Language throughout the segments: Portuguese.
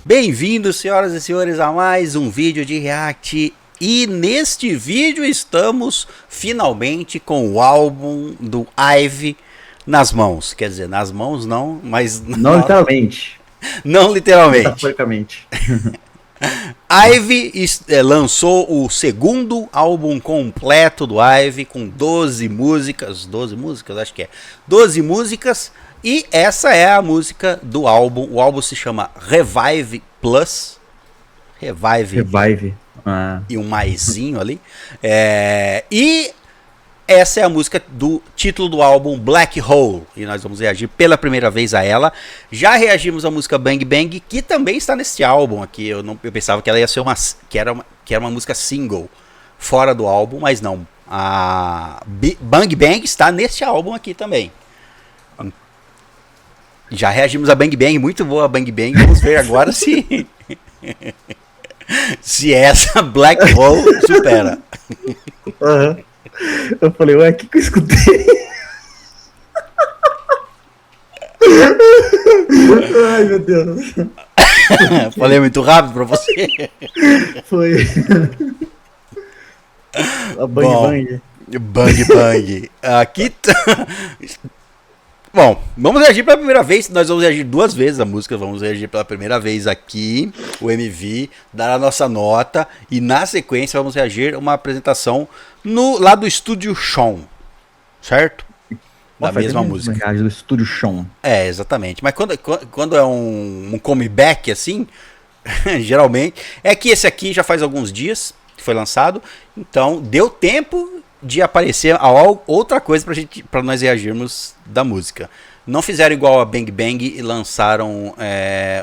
Bem-vindos, senhoras e senhores, a mais um vídeo de React. E neste vídeo estamos finalmente com o álbum do IVE nas mãos. Quer dizer, nas mãos não, mas... Não literalmente. Não literalmente. Metaforicamente. IVE lançou o segundo álbum completo do IVE com 12 músicas. 12 músicas? Acho que é. 12 músicas. E essa é a música do álbum. O álbum se chama Revive Plus. Revive. E um maisinho ali. E essa é a música do título do álbum Black Hole. E nós vamos reagir pela primeira vez a ela. Já reagimos à música Bang Bang, que também está nesse álbum aqui. Eu pensava que ela ia ser que era uma música single fora do álbum, mas não. A Bang Bang está nesse álbum aqui também. Já reagimos a Bang Bang, muito boa a Bang Bang. Vamos ver agora se essa Black Hole supera. Uhum. Eu falei, ué, o que eu escutei? Ai, meu Deus. Falei muito rápido pra você. Foi. A Bang Bang. Bang Bang. Aqui Bom, vamos reagir pela primeira vez. Nós vamos reagir duas vezes a música. Vamos reagir pela primeira vez aqui, o MV, dar a nossa nota. E na sequência vamos reagir a uma apresentação lá do Estúdio Sean. Certo? Da mesma música. Do Estúdio Sean. É, exatamente. Mas quando é um comeback assim, geralmente... É que esse aqui já faz alguns dias que foi lançado. Então deu tempo de aparecer outra coisa pra nós reagirmos da música. Não fizeram igual a Bang Bang e lançaram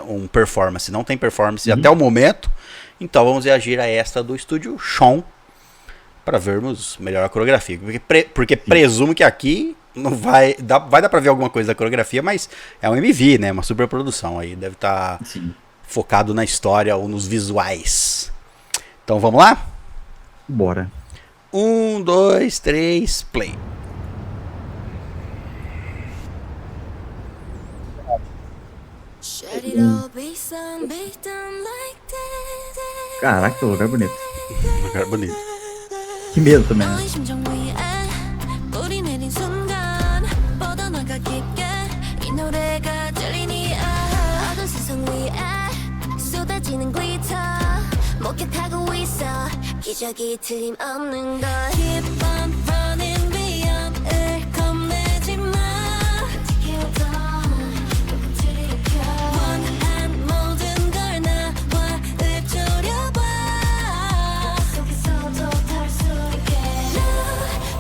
um performance. Não tem performance até o momento. Então vamos reagir a esta do Estúdio Sean para vermos melhor a coreografia. Porque presumo que aqui não vai dar pra ver alguma coisa da coreografia, mas é um MV, né? Uma super produção aí. Deve estar focado na história ou nos visuais. Então vamos lá? Bora. 1, 2, 3, play. Caraca, que lugar bonito. Lugar bonito. Que medo também, né? 기적이 틀림없는 걸 Keep on running 위험을 겁내지 마 지켜줘 원한 모든 걸 나와 읊조려봐 속에서도 달 수 있게 No,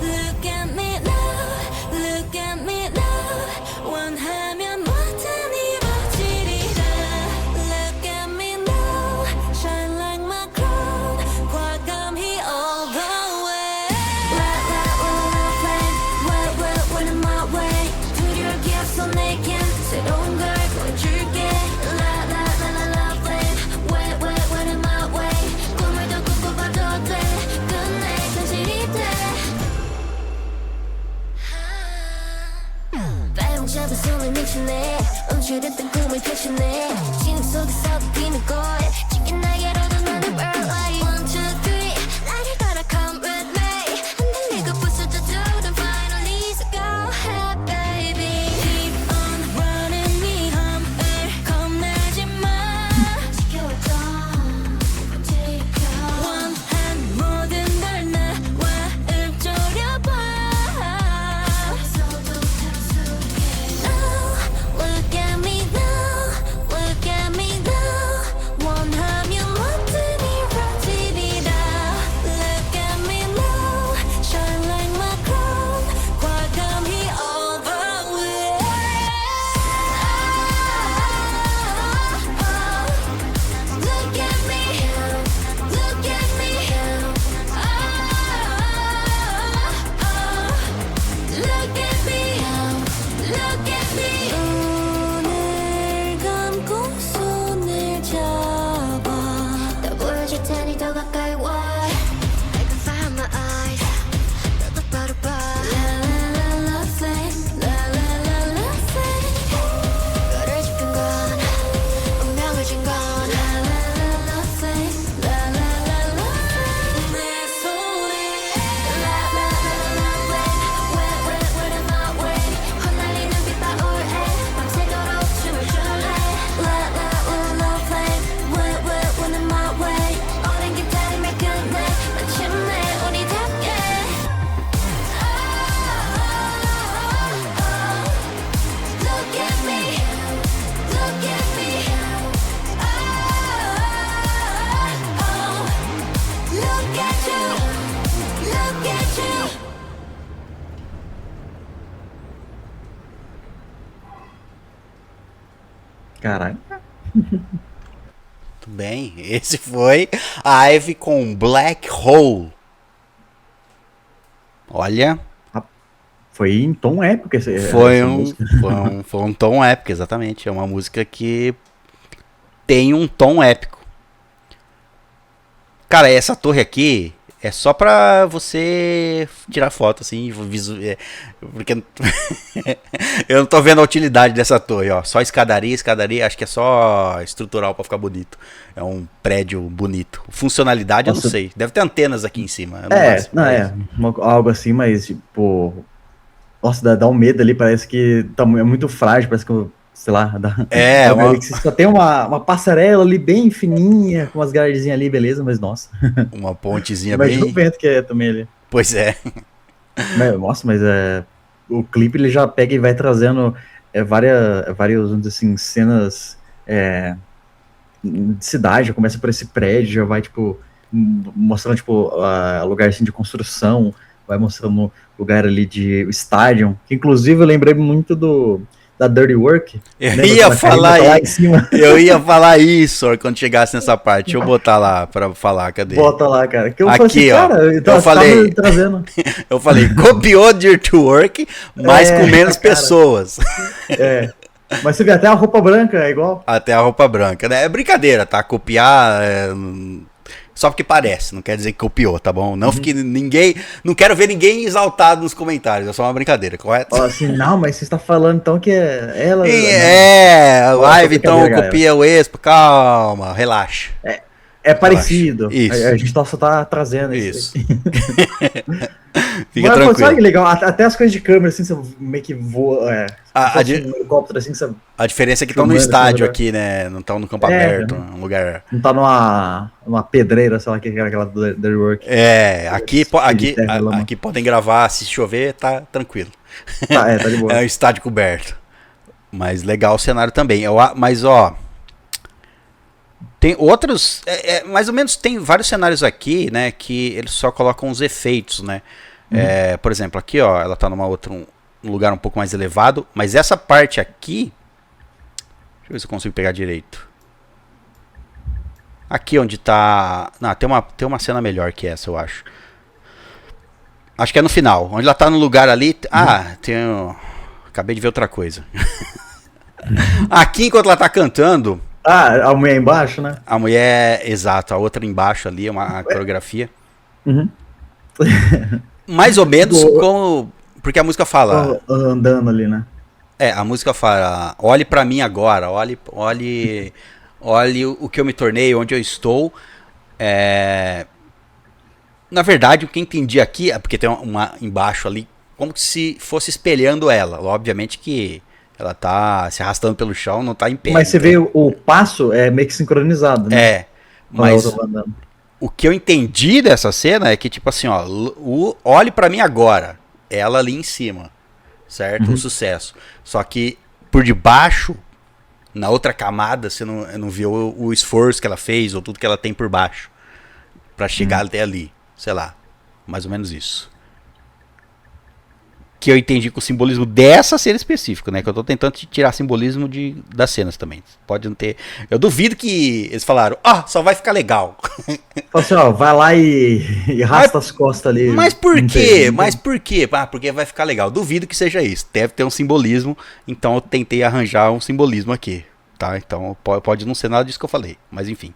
look at me now Look at me now 원하면 뭐든 이루어지리라 Look at me now Shine like my crown 과감히 all the way When I'm my way 두려울게 없어 내겐 새로운 걸 보여줄게 When I'm my way 꿈을 더 꿈꿔봐도 돼 끝내 현실이 돼 발목 잡은 손을 밀쳐내 움츠렸던 꿈을 펼쳐내 진흙 속에서도 피는 꽃 짙은 날개로도 나는 burn like 1, 2, 3 나를 걸어 come with me 흔들리고 부서져도 then finally so go ahead baby Keep on running 위험을 겁내지 마 지켜줘 원한 모든 걸 나와 읊조려봐 속에서도 달 수 있게 No, look at me now Look at me now 원한 Caralho. Tudo bem, esse foi a Ivy com Black Hole. Olha, Foi em tom épico foi essa um, música. foi um tom épico, exatamente. É uma música que tem um tom épico. Cara, essa torre aqui é só pra você tirar foto, assim, porque eu não tô vendo a utilidade dessa torre, ó. Só escadaria, acho que é só estrutural pra ficar bonito. É um prédio bonito. Funcionalidade eu não Nossa. sei. Deve ter antenas aqui em cima. eu É, faço, não, mas- algo assim, mas tipo. Nossa, dá um medo ali, parece que é muito frágil, parece que, sei lá, É, dá um medo uma, que só tem uma passarela ali bem fininha, com umas gradezinhas ali, beleza, mas nossa. uma pontezinha Imagina o bem. vento que é também ali. Pois é. Nossa, mas o clipe ele já pega e vai trazendo várias, vamos dizer assim, cenas de cidade, já começa por esse prédio, já vai, tipo, mostrando, tipo, lugar, assim, de construção, vai mostrando lugar ali de estádio, que inclusive eu lembrei muito da Dirty Work. Eu Lembra ia aquela falar carinha lá em isso. cima? Eu ia falar isso ó, quando chegasse nessa parte. Deixa eu botar lá pra falar, cadê? Bota lá, cara. Que eu Aqui, falei assim, ó. cara, Eu falei. tava trazendo. Eu falei, copiou Dirty Work, mas com menos cara. pessoas. Mas você vê até a roupa branca, é igual. Até a roupa branca, né? É brincadeira, tá? Copiar só porque parece, não quer dizer que copiou, tá bom? Não fique ninguém. Não quero ver ninguém exaltado nos comentários, é só uma brincadeira, correto? Ó, assim, não, mas você está falando então que é ela. O Nossa, Live então brincadeira, copia o Expo, calma, relaxa. É parecido. Isso. A gente só tá trazendo Isso. aí. Fica Mas, tranquilo. sabe que legal? Até as coisas de câmera, assim, você meio que voa. A um helicóptero, assim, você A diferença é que estão no Filmando, estádio assim, aqui, né? Não estão no campo É, aberto, né? um lugar. não tá numa pedreira, sei lá, que era aquela do Dirty Work. Aqui, de terra, lama. aqui podem gravar, se chover, tá tranquilo. Tá de boa. É um estádio coberto. Mas legal o cenário também. Mas, ó. Tem outros. Mais ou menos tem vários cenários aqui, né? Que eles só colocam os efeitos, né? Por exemplo, aqui, ó. Ela tá um lugar um pouco mais elevado. Mas essa parte aqui. Deixa eu ver se eu consigo pegar direito. Aqui onde tá. Não, tem uma cena melhor que essa, eu acho. Acho que é no final. Onde ela tá no lugar ali. Acabei de ver outra coisa. Aqui, enquanto ela tá cantando. A mulher embaixo, né? A mulher, exato, a outra embaixo ali, uma coreografia. Uhum. Mais ou menos como. Porque a música fala. Andando ali, né? A música fala. Olhe pra mim agora, olhe o que eu me tornei, onde eu estou. Na verdade, o que eu entendi aqui é porque tem uma embaixo ali, como se fosse espelhando ela. Obviamente que ela tá se arrastando pelo chão, não tá em pé. Mas você então- vê o passo é meio que sincronizado, né? Quando a Mas outra vai andando. o que eu entendi dessa cena é que, tipo assim, ó, olhe pra mim agora. Ela ali em cima, certo? O sucesso. Só que por debaixo, na outra camada, você não viu o esforço que ela fez ou tudo que ela tem por baixo pra chegar até ali. Sei lá, mais ou menos isso. Que eu entendi com o simbolismo dessa cena específica, né? Que eu tô tentando tirar simbolismo das cenas também. Pode não ter. Eu duvido que eles falaram, só vai ficar legal. Fala assim, ó, vai lá e arrasta as costas ali. Mas por Não quê? tem- Mas por quê? Porque vai ficar legal. Duvido que seja isso. Deve ter um simbolismo. Então eu tentei arranjar um simbolismo aqui. Tá? Então pode não ser nada disso que eu falei. Mas enfim.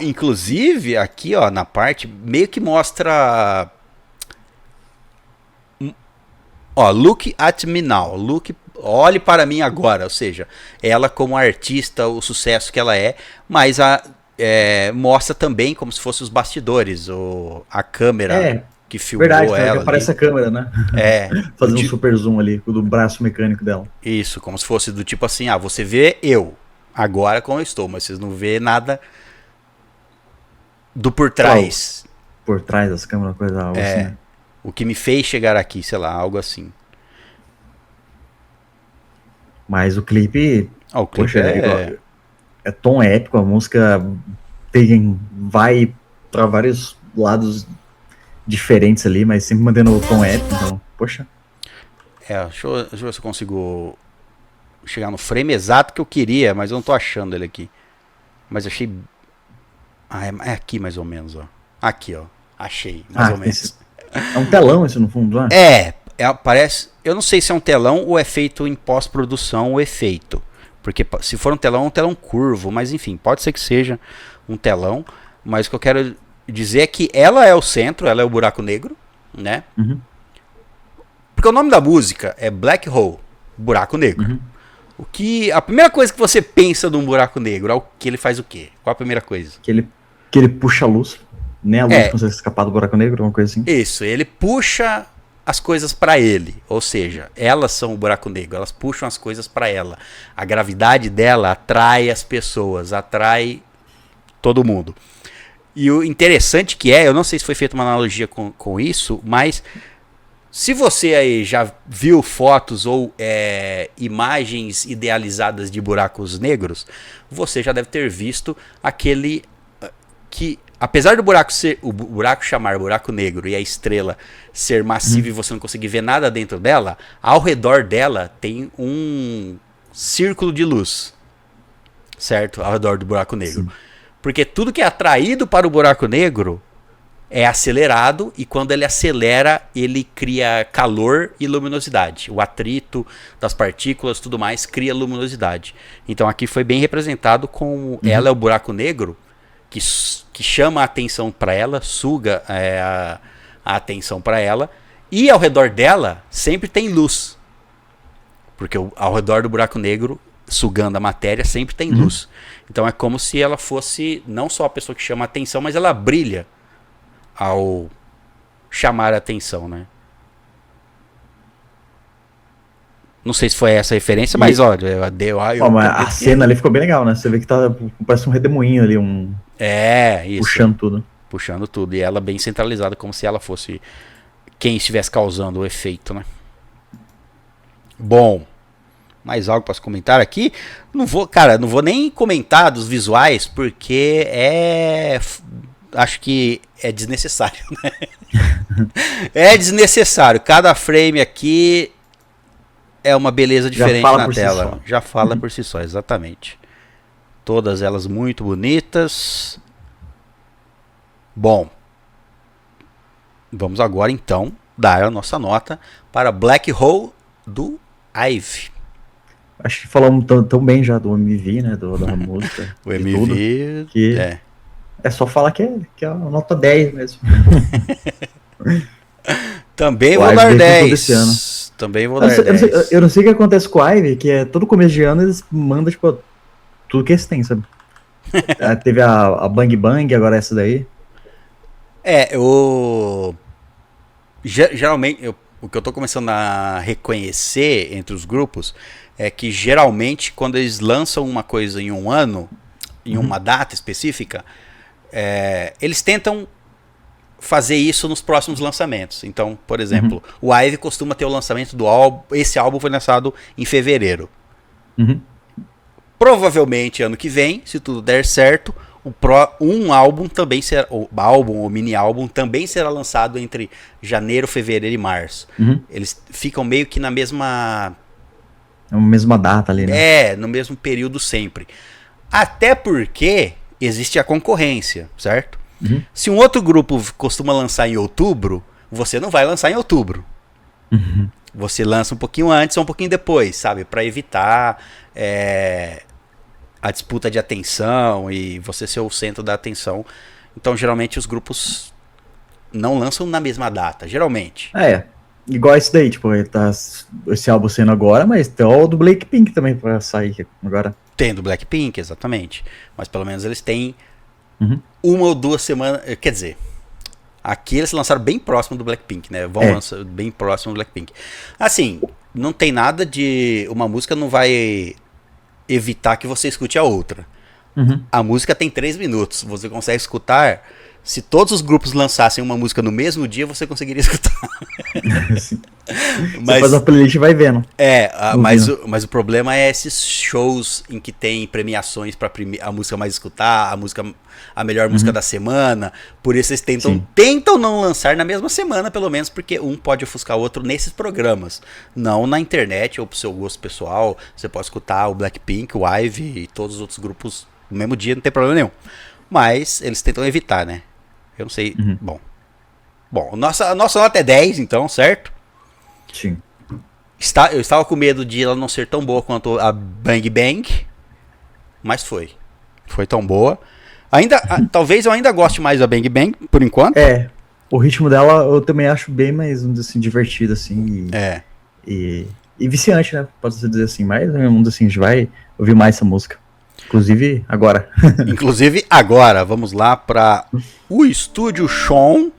Inclusive, aqui ó, na parte, meio que mostra. Ó, look at me now. Olhe para mim agora. Ou seja, ela como artista, o sucesso que ela é. Mas mostra também como se fosse os bastidores. A câmera que filmou Verdade, ela. que aparece a câmera, né? Fazendo um super zoom ali, do braço mecânico dela. Isso, como se fosse do tipo assim, você vê eu, agora como eu estou, mas vocês não vê nada do por trás. Por trás das câmeras, coisa algo assim. Né? O que me fez chegar aqui, sei lá, algo assim. Mas o clipe, O clipe poxa, é tom épico, a música vai pra vários lados diferentes ali, mas sempre mantendo o tom épico, então, poxa. deixa eu ver se eu consigo chegar no frame exato que eu queria, mas eu não tô achando ele aqui. Mas achei... Ah, é aqui mais ou menos, ó. Aqui, ó. Achei, mais ou menos. É um telão isso no fundo, não é? Parece... Eu não sei se é um telão ou é feito em pós-produção o efeito. Porque se for um telão, é um telão curvo. Mas enfim, pode ser que seja um telão. Mas o que eu quero dizer é que ela é o centro, ela é o buraco negro, né? Uhum. Porque o nome da música é Black Hole, buraco negro. Uhum. A primeira coisa que você pensa de um buraco negro é o que ele faz o quê? Qual a primeira coisa? Que ele puxa a luz, né? A luz consegue escapar do buraco negro, alguma coisa assim. Isso, ele puxa as coisas para ele, ou seja, elas são o buraco negro, elas puxam as coisas para ela. A gravidade dela atrai as pessoas, atrai todo mundo. E o interessante que eu não sei se foi feita uma analogia com isso, mas se você aí já viu fotos ou imagens idealizadas de buracos negros, você já deve ter visto aquele que, apesar do buraco chamar buraco negro e a estrela ser massiva e você não conseguir ver nada dentro dela, ao redor dela tem um círculo de luz, certo? Ao redor do buraco negro. Sim. Porque tudo que é atraído para o buraco negro é acelerado, e quando ele acelera, ele cria calor e luminosidade. O atrito das partículas, tudo mais, cria luminosidade. Então aqui foi bem representado como ela é o buraco negro, que chama a atenção para ela, suga a atenção para ela, e ao redor dela sempre tem luz. Porque ao redor do buraco negro, sugando a matéria, sempre tem luz. Então é como se ela fosse não só a pessoa que chama a atenção, mas ela brilha ao chamar a atenção, né? Não sei se foi essa a referência, mas olha, mas a cena ali ficou bem legal, né? Você vê que parece um redemoinho ali, isso. Puxando tudo. Puxando tudo. E ela bem centralizada, como se ela fosse quem estivesse causando o efeito, né? Bom, mais algo para se comentar aqui? Não vou nem comentar dos visuais, porque acho que é desnecessário, né? É desnecessário. Cada frame aqui é uma beleza diferente na tela. Já fala por si só, exatamente. Todas elas muito bonitas. Bom, vamos agora então dar a nossa nota para Black Hole do IVE. Acho que falamos tão bem já do MV, né? Da música. O MV tudo, que é só falar que é uma nota 10 mesmo. Também vou dar 10. Também vou dar 10. Eu não sei o que acontece com o IVE, que é todo começo de ano eles mandam, tipo, tudo que eles têm, sabe? Teve a Bang Bang, agora essa daí. Geralmente, o que eu tô começando a reconhecer entre os grupos é que geralmente quando eles lançam uma coisa em um ano, em uma data específica, eles tentam fazer isso nos próximos lançamentos. Então, por exemplo, o IVE costuma ter o lançamento do álbum. Esse álbum foi lançado em fevereiro. Provavelmente ano que vem, se tudo der certo, um álbum também será, álbum ou mini álbum também será lançado entre janeiro, fevereiro e março. Eles ficam meio que na mesma data ali, né? No mesmo período sempre. Até porque existe a concorrência, certo? Se um outro grupo costuma lançar em outubro, você não vai lançar em outubro. Você lança um pouquinho antes ou um pouquinho depois, sabe? Para evitar a disputa de atenção e você ser o centro da atenção. Então, geralmente, os grupos não lançam na mesma data, geralmente. Igual esse daí, tipo, tá esse álbum sendo agora, mas tem o do Blackpink também pra sair agora. Tem do Blackpink, exatamente. Mas pelo menos eles têm uma ou duas semanas. Quer dizer, aqui eles lançaram bem próximo do Blackpink, né? Vão lançar bem próximo do Blackpink. Assim, não tem nada de. Uma música não vai evitar que você escute a outra. A música tem 3 minutos. Você consegue escutar Se todos os grupos lançassem uma música no mesmo dia, você conseguiria escutar. Sim. Você Mas, faz uma playlist e vai vendo. mas o problema é esses shows em que tem premiações para a música mais escutar, a melhor música da semana. Por isso eles tentam não lançar na mesma semana, pelo menos, porque um pode ofuscar o outro nesses programas. Não na internet ou pro seu gosto pessoal. Você pode escutar o Blackpink, o IVE e todos os outros grupos no mesmo dia, não tem problema nenhum. Mas eles tentam evitar, né? Eu não sei. Bom, a nossa nota é 10, então, certo? Sim. Eu estava com medo de ela não ser tão boa quanto a Bang Bang, mas foi. Foi tão boa. Talvez eu ainda goste mais da Bang Bang, por enquanto. O ritmo dela eu também acho bem mais, assim, divertido, assim. E viciante, né? Pode-se dizer assim. Mas, assim, a gente vai ouvir mais essa música. Inclusive agora. Vamos lá para o Estúdio Sean.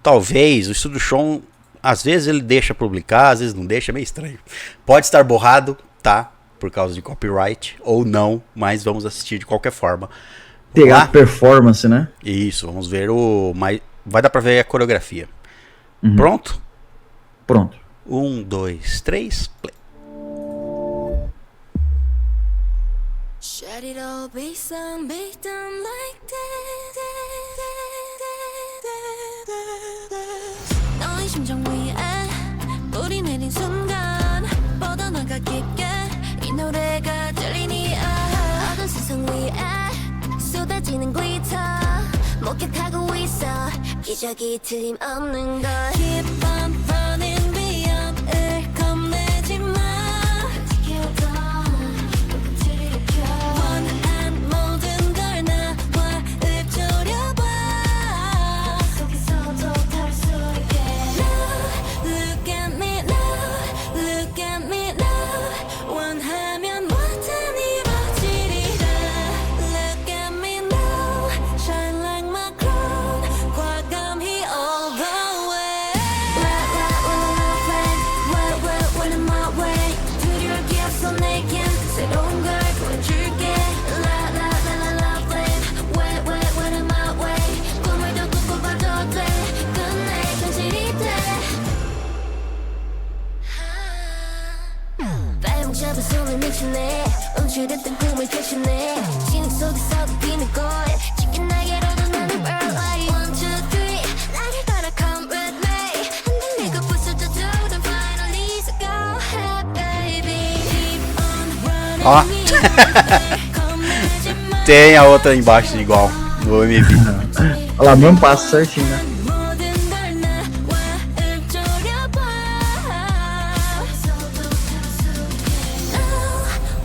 Talvez o Estúdio Sean, às vezes ele deixa publicar, às vezes não deixa, é meio estranho. Pode estar borrado, tá? Por causa de copyright, ou não, mas vamos assistir de qualquer forma. Pegar a performance, né? Isso, vamos ver vai dar pra ver a coreografia. Pronto? Pronto. 1, 2, 3, play. Should it all be done like this? 너의 심장 위에 뿌리 내린 순간 뻗어나가 깊게 이 노래가 들리니 어두운 세상 위에 쏟아지는 glitter 목격하고 있어 기적이 틀림없는 걸 Keep on running beyond을 겁내지 마 원한 모든 걸 나와 읊조려봐 속에서도 다를 수 있게 Look at me now, look at me now 원하면 뭐든 이루어지리라 Look at me now, shine like my crown 과감히 all the way La la la la flame, what in my way 두려울 게 없어 내겐 새로운 걸 보여줄게 La la la la la flame, what in my way 꿈을 더 꿈꿔봐도 돼 끝내 현실이 돼 발목 잡은 손을 미치네 움츠렸던 꿈을 대신해 진흙 속에서도 비는 걸 짙은 날개로도 나는 burn like 1, 2, 3 나를 따라 come with me 흔들리고 부서져도 then finally so go ahead baby Keep on Ó. running 겁내지 마 Tem a outra embaixo igual no MV. Olha lá, mesmo passo certinho, né? 모든 걸 나와 읊조려봐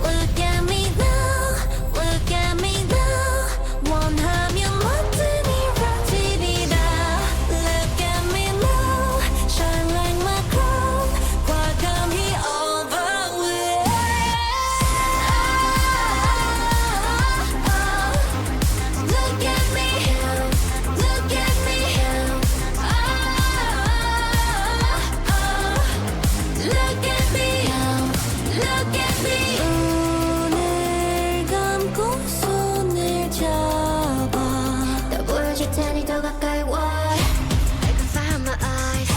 Look at me now, look at me now 원하면 뭐든 이루어지리라 Look at me now, shine like my crown 과감히 all the way Look at me, look at me Look at me, look at me 눈을 감고 손을 잡아 더 보여줄 테니 더 가까이 와 I can find my eyes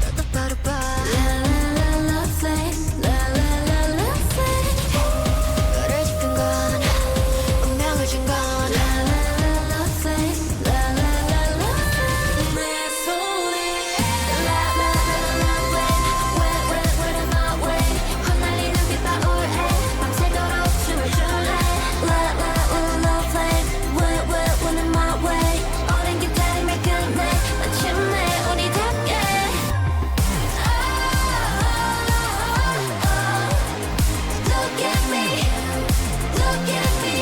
너도 바로 봐 La la la la flame La la la la flame 너를 지킨 건 운명을 준 건 La la la la flame La la la la flame 내 손에 La la la la flame What in my way 흩날리는 빛바울에 밤새도록 춤을 출래 La la la la flame What in my way 오랜 기다림을 끝내 마침내 우리답게 Look at me, look at me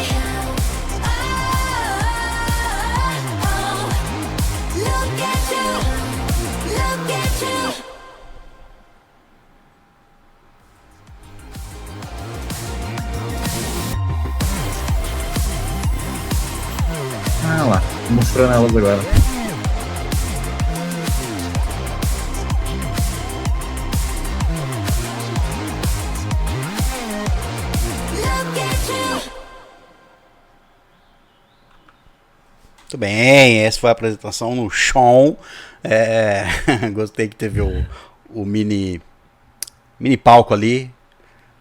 Look at you, look at you Ah lá, mostrando elas agora. Look at you Muito bem, essa foi a apresentação no show. Gostei que teve o mini palco ali,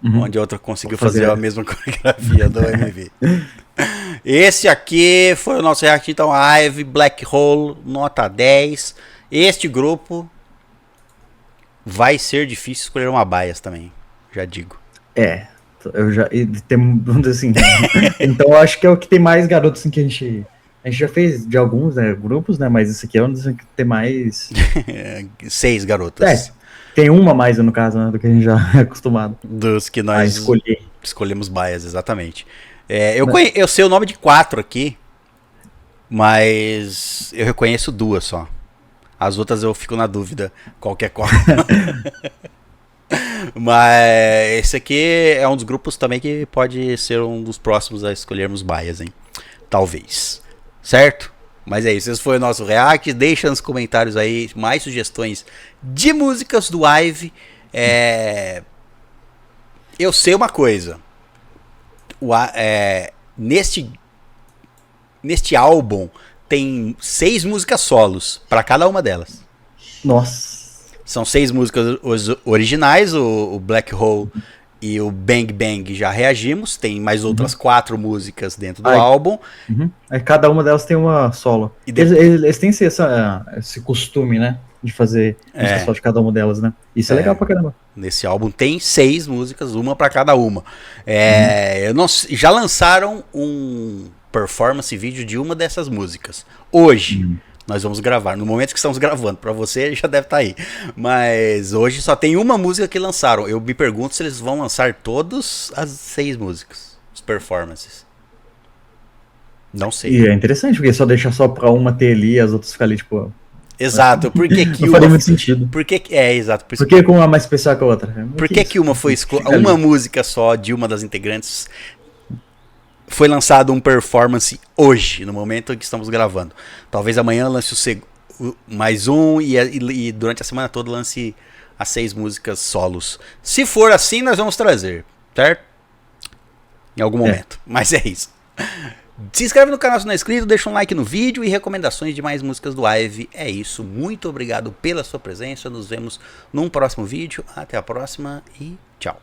onde a outra conseguiu fazer a mesma coreografia do MV. Esse aqui foi o nosso react, então, Ive, Black Hole, nota 10. Este grupo vai ser difícil escolher uma bias também, já digo. Eu já. Assim, então eu acho que é o que tem mais garotos assim, que a gente já fez de alguns, né, grupos, né? Mas esse aqui é um dos que tem mais. 6 garotas. Tem uma mais no caso, né, do que a gente já é acostumado. Dos que nós escolhemos bias, exatamente. Eu sei o nome de 4 aqui, mas eu reconheço 2 só. As outras eu fico na dúvida qual que é qual. Mas esse aqui é um dos grupos também que pode ser um dos próximos a escolhermos bias, hein? Talvez. Certo? Mas é isso, esse foi o nosso react. Deixa nos comentários aí mais sugestões de músicas do Ive. Eu sei uma coisa. Neste álbum tem 6 músicas solos para cada uma delas. Nossa. São 6 músicas originais, o Black Hole e o Bang Bang já reagimos. Tem mais outras 4 músicas dentro do álbum. Aí cada uma delas tem uma solo. Eles têm esse costume, né? De fazer música solo de cada uma delas, né? Isso é legal pra caramba. Nesse álbum tem 6 músicas, uma pra cada uma. Já lançaram um performance vídeo de uma dessas músicas. Hoje. Nós vamos gravar, no momento que estamos gravando, pra você já deve estar aí. Mas hoje só tem uma música que lançaram. Eu me pergunto se eles vão lançar todas as 6 músicas, os performances. Não sei. E é interessante, porque só deixa só pra uma ter ali e as outras ficam ali, tipo... Exato, por que que não faria muito sentido. Exato. Por que uma é mais especial que a outra? Por que uma foi uma música só de uma das integrantes foi lançado um performance hoje, no momento em que estamos gravando? Talvez amanhã lance mais um e durante a semana toda lance as 6 músicas solos. Se for assim, nós vamos trazer, certo? Em algum momento. Mas é isso. Se inscreve no canal se não é inscrito, deixa um like no vídeo e recomendações de mais músicas do Ive. É isso. Muito obrigado pela sua presença. Nos vemos num próximo vídeo. Até a próxima e tchau.